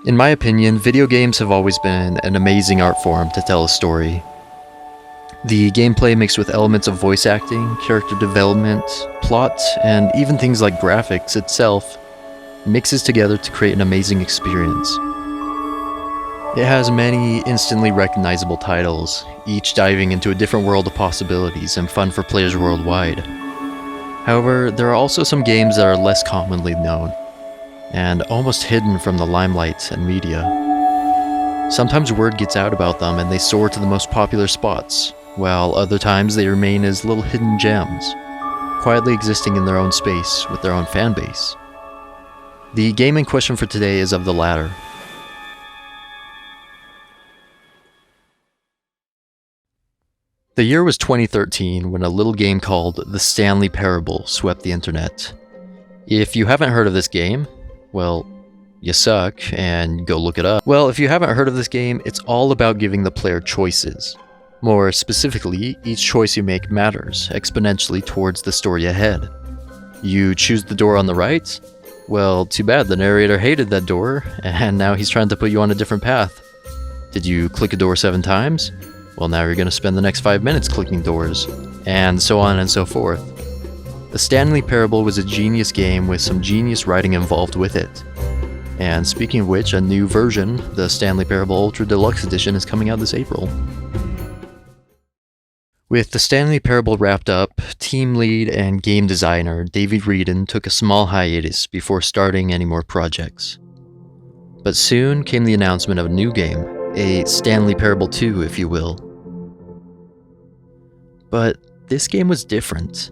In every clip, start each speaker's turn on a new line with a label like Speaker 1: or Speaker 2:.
Speaker 1: In my opinion, video games have always been an amazing art form to tell a story. The gameplay mixed with elements of voice acting, character development, plot, and even things like graphics itself mixes together to create an amazing experience. It has many instantly recognizable titles, each diving into a different world of possibilities and fun for players worldwide. However, there are also some games that are less commonly known, and almost hidden from the limelight and media. Sometimes word gets out about them and they soar to the most popular spots, while other times they remain as little hidden gems, quietly existing in their own space with their own fan base. The game in question for today is of the latter. The year was 2013 when a little game called The Stanley Parable swept the internet. If you haven't heard of this game, well, you suck, and go look it up. Well, if you haven't heard of this game, it's all about giving the player choices. More specifically, each choice you make matters exponentially towards the story ahead. You choose the door on the right? Well, too bad, the narrator hated that door, and now he's trying to put you on a different path. Did you click a door 7 times? Well, now you're going to spend the next 5 minutes clicking doors, and so on and so forth. The Stanley Parable was a genius game with some genius writing involved with it. And speaking of which, a new version, the Stanley Parable Ultra Deluxe Edition, is coming out this April. With the Stanley Parable wrapped up, team lead and game designer David Reedon took a small hiatus before starting any more projects. But soon came the announcement of a new game, a Stanley Parable 2, if you will. But this game was different.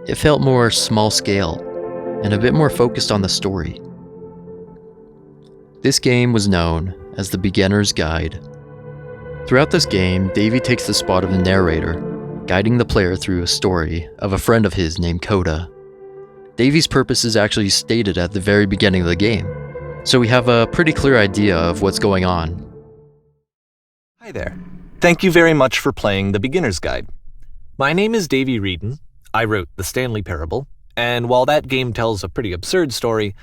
Speaker 1: It felt more small-scale, and a bit more focused on the story. This game was known as the Beginner's Guide. Throughout this game, Davey takes the spot of the narrator, guiding the player through a story of a friend of his named Coda. Davey's purpose is actually stated at the very beginning of the game, so we have a pretty clear idea of what's going on.
Speaker 2: Hi there. Thank you very much for playing The Beginner's Guide. My name is Davey Reedon. I wrote The Stanley Parable, and while that game tells a pretty absurd story,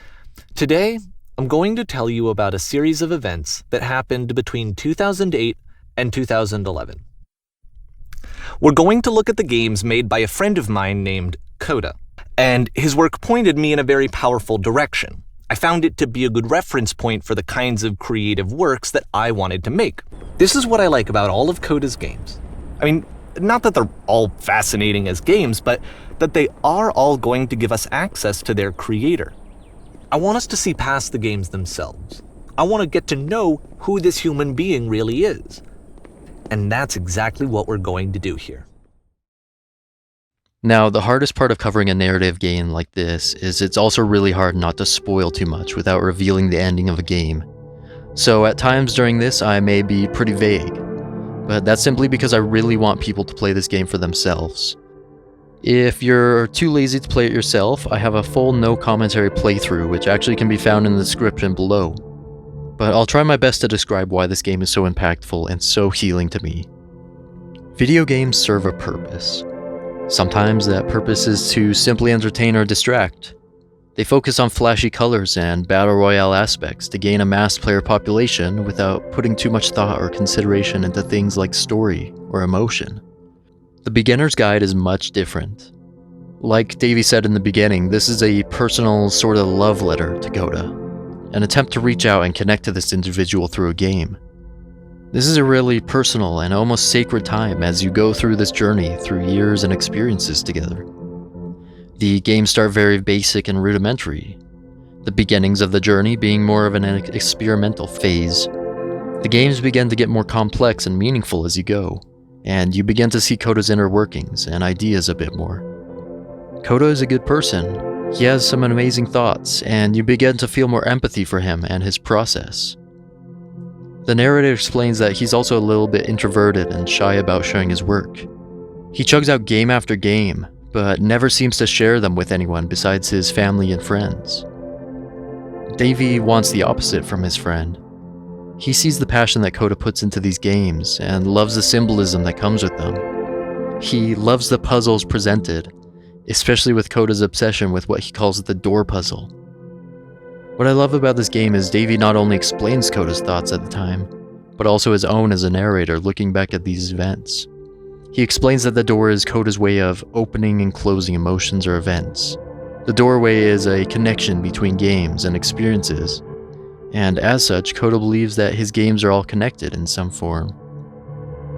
Speaker 2: today I'm going to tell you about a series of events that happened between 2008 and 2011. We're going to look at the games made by a friend of mine named Coda, and his work pointed me in a very powerful direction. I found it to be a good reference point for the kinds of creative works that I wanted to make. This is what I like about all of Coda's games. I mean, not that they're all fascinating as games, but that they are all going to give us access to their creator. I want us to see past the games themselves. I want to get to know who this human being really is. And that's exactly what we're going to do here.
Speaker 1: Now, the hardest part of covering a narrative game like this is it's also really hard not to spoil too much without revealing the ending of a game. So at times during this, I may be pretty vague, but that's simply because I really want people to play this game for themselves. If you're too lazy to play it yourself, I have a full no commentary playthrough which actually can be found in the description below. But I'll try my best to describe why this game is so impactful and so healing to me. Video games serve a purpose. Sometimes that purpose is to simply entertain or distract. They focus on flashy colors and battle royale aspects to gain a mass player population without putting too much thought or consideration into things like story or emotion. The Beginner's Guide is much different. Like Davey said in the beginning, this is a personal sort of love letter to Coda, an attempt to reach out and connect to this individual through a game. This is a really personal and almost sacred time as you go through this journey through years and experiences together. The games start very basic and rudimentary, the beginnings of the journey being more of an experimental phase. The games begin to get more complex and meaningful as you go, and you begin to see Coda's inner workings and ideas a bit more. Coda is a good person. He has some amazing thoughts, and you begin to feel more empathy for him and his process. The narrator explains that he's also a little bit introverted and shy about showing his work. He chugs out game after game, but never seems to share them with anyone besides his family and friends. Davey wants the opposite from his friend. He sees the passion that Coda puts into these games and loves the symbolism that comes with them. He loves the puzzles presented, especially with Coda's obsession with what he calls the door puzzle. What I love about this game is Davey not only explains Coda's thoughts at the time, but also his own as a narrator looking back at these events. He explains that the door is Coda's way of opening and closing emotions or events. The doorway is a connection between games and experiences, and as such, Coda believes that his games are all connected in some form.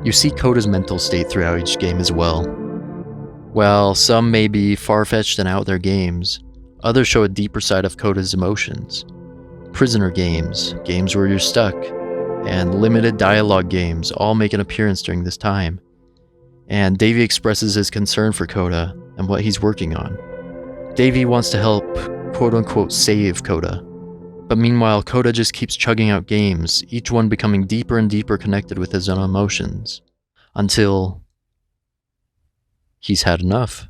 Speaker 1: You see Coda's mental state throughout each game as well. While some may be far-fetched and out there games, others show a deeper side of Coda's emotions. Prisoner games, games where you're stuck, and limited dialogue games all make an appearance during this time. And Davey expresses his concern for Coda and what he's working on. Davey wants to help quote-unquote save Coda, but meanwhile Coda just keeps chugging out games, each one becoming deeper and deeper connected with his own emotions, until he's had enough.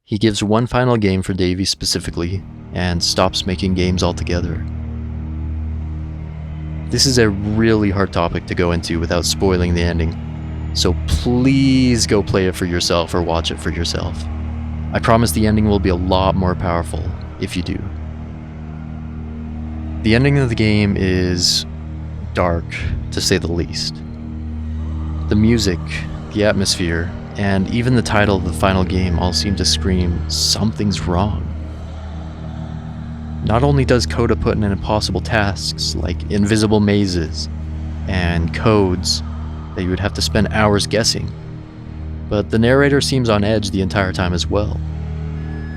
Speaker 1: He gives one final game for Davey specifically, and stops making games altogether. This is a really hard topic to go into without spoiling the ending, so please go play it for yourself or watch it for yourself. I promise the ending will be a lot more powerful if you do. The ending of the game is dark, to say the least. The music, the atmosphere, and even the title of the final game all seem to scream, something's wrong. Not only does Coda put in impossible tasks like invisible mazes and codes that you would have to spend hours guessing, but the narrator seems on edge the entire time as well.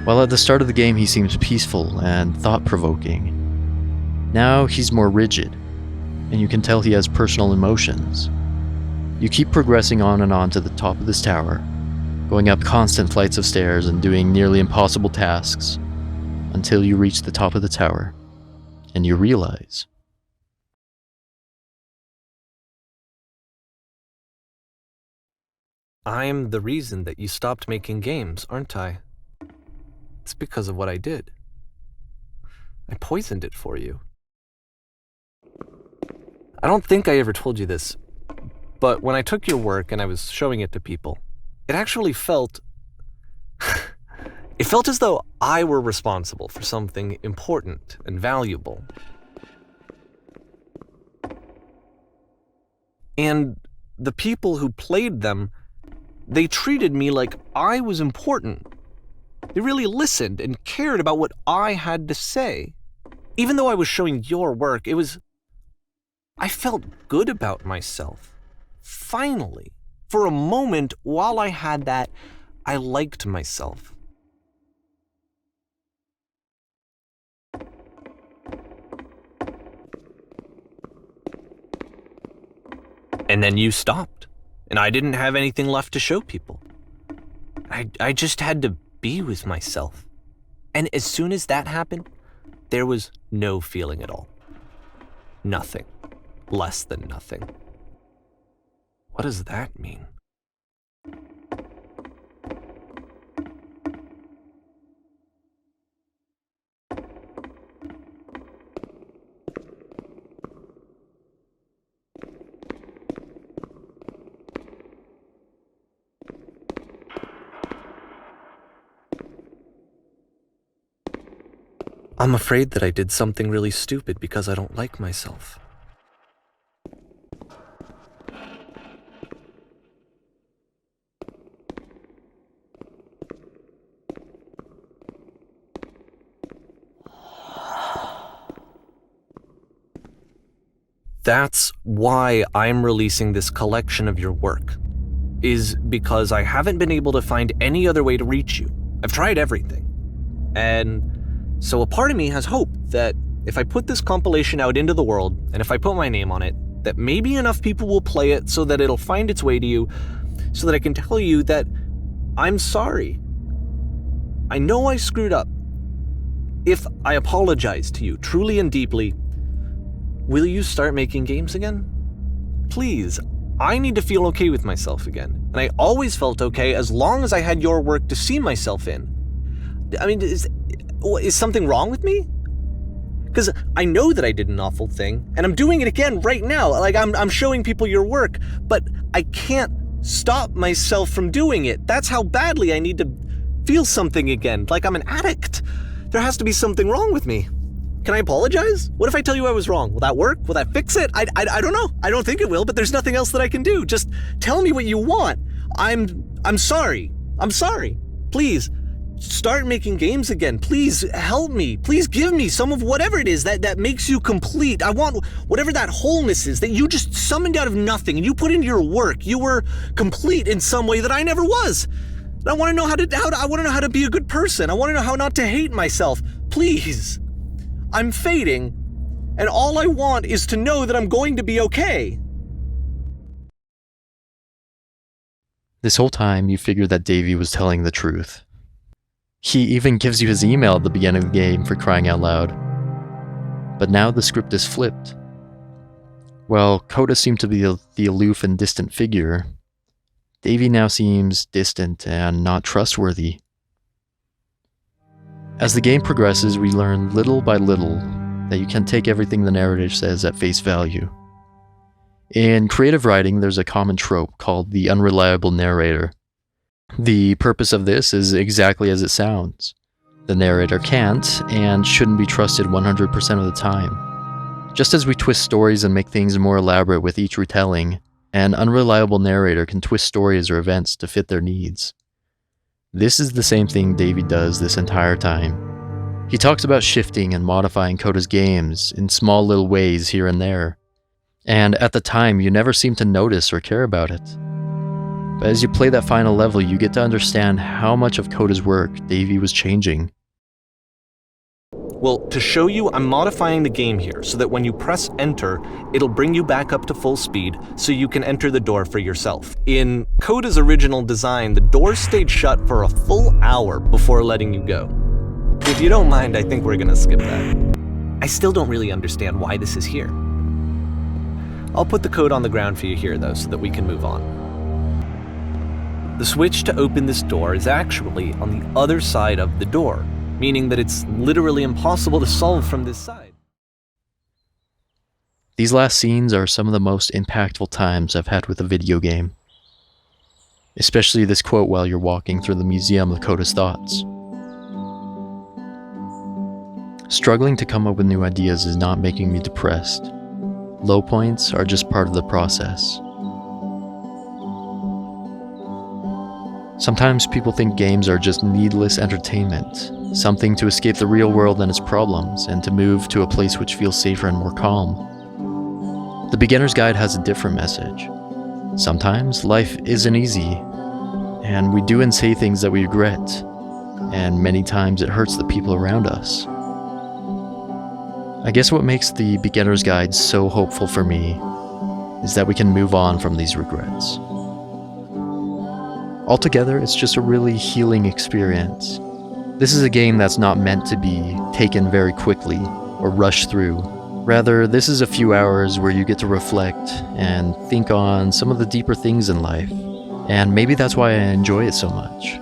Speaker 1: While at the start of the game he seems peaceful and thought-provoking, now he's more rigid, and you can tell he has personal emotions. You keep progressing on and on to the top of this tower, going up constant flights of stairs and doing nearly impossible tasks, until you reach the top of the tower, and you realize
Speaker 2: I'm the reason that you stopped making games, aren't I? It's because of what I did. I poisoned it for you. I don't think I ever told you this, but when I took your work and I was showing it to people, it actually felt... it felt as though I were responsible for something important and valuable. And the people who played them, they treated me like I was important. They really listened and cared about what I had to say. Even though I was showing your work, I felt good about myself. Finally, for a moment, while I had that, I liked myself. And then you stopped, and I didn't have anything left to show people. I just had to be with myself. And as soon as that happened, there was no feeling at all. Nothing. Less than nothing. What does that mean? I'm afraid that I did something really stupid because I don't like myself. That's why I'm releasing this collection of your work, is because I haven't been able to find any other way to reach you. I've tried everything. And so a part of me has hope that if I put this compilation out into the world, and if I put my name on it, that maybe enough people will play it so that it'll find its way to you, so that I can tell you that I'm sorry. I know I screwed up. If I apologize to you truly and deeply, will you start making games again? Please, I need to feel okay with myself again. And I always felt okay as long as I had your work to see myself in. I mean, is something wrong with me? Because I know that I did an awful thing, and I'm doing it again right now. Like, I'm showing people your work, but I can't stop myself from doing it. That's how badly I need to feel something again, like I'm an addict. There has to be something wrong with me. Can I apologize? What if I tell you I was wrong? Will that work? Will that fix it? I don't know. I don't think it will, but there's nothing else that I can do. Just tell me what you want. I'm sorry. I'm sorry. Please, start making games again. Please help me. Please give me some of whatever it is that makes you complete. I want whatever that wholeness is that you just summoned out of nothing and you put into your work. You were complete in some way that I never was. And I want to know I want to know how to be a good person. I want to know how not to hate myself. Please. I'm fading, and all I want is to know that I'm going to be okay.
Speaker 1: This whole time, you figured that Davy was telling the truth. He even gives you his email at the beginning of the game, for crying out loud. But now the script is flipped. While Coda seemed to be the aloof and distant figure, Davy now seems distant and not trustworthy. As the game progresses, we learn little by little that you can't take everything the narrator says at face value. In creative writing, there's a common trope called the Unreliable Narrator. The purpose of this is exactly as it sounds. The narrator can't and shouldn't be trusted 100% of the time. Just as we twist stories and make things more elaborate with each retelling, an unreliable narrator can twist stories or events to fit their needs. This is the same thing Davy does this entire time. He talks about shifting and modifying Coda's games in small little ways here and there, and at the time you never seem to notice or care about it. But as you play that final level, you get to understand how much of Coda's work Davy was changing.
Speaker 2: Well, to show you, I'm modifying the game here so that when you press enter, it'll bring you back up to full speed so you can enter the door for yourself. In Coda's original design, the door stayed shut for a full hour before letting you go. If you don't mind, I think we're gonna skip that. I still don't really understand why this is here. I'll put the code on the ground for you here though, so that we can move on. The switch to open this door is actually on the other side of the door, meaning that it's literally impossible to solve from this side.
Speaker 1: These last scenes are some of the most impactful times I've had with a video game. Especially this quote while you're walking through the museum of Coda's thoughts. Struggling to come up with new ideas is not making me depressed. Low points are just part of the process. Sometimes people think games are just needless entertainment, something to escape the real world and its problems, and to move to a place which feels safer and more calm. The Beginner's Guide has a different message. Sometimes life isn't easy, and we do and say things that we regret, and many times it hurts the people around us. I guess what makes the Beginner's Guide so hopeful for me is that we can move on from these regrets. Altogether, it's just a really healing experience. This is a game that's not meant to be taken very quickly or rushed through. Rather, this is a few hours where you get to reflect and think on some of the deeper things in life. And maybe that's why I enjoy it so much.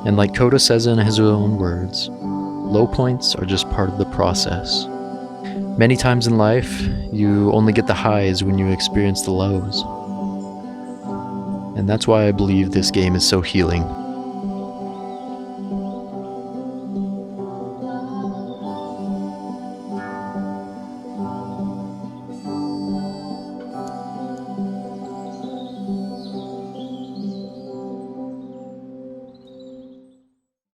Speaker 1: And like Coda says in his own words, low points are just part of the process. Many times in life, you only get the highs when you experience the lows. And that's why I believe this game is so healing.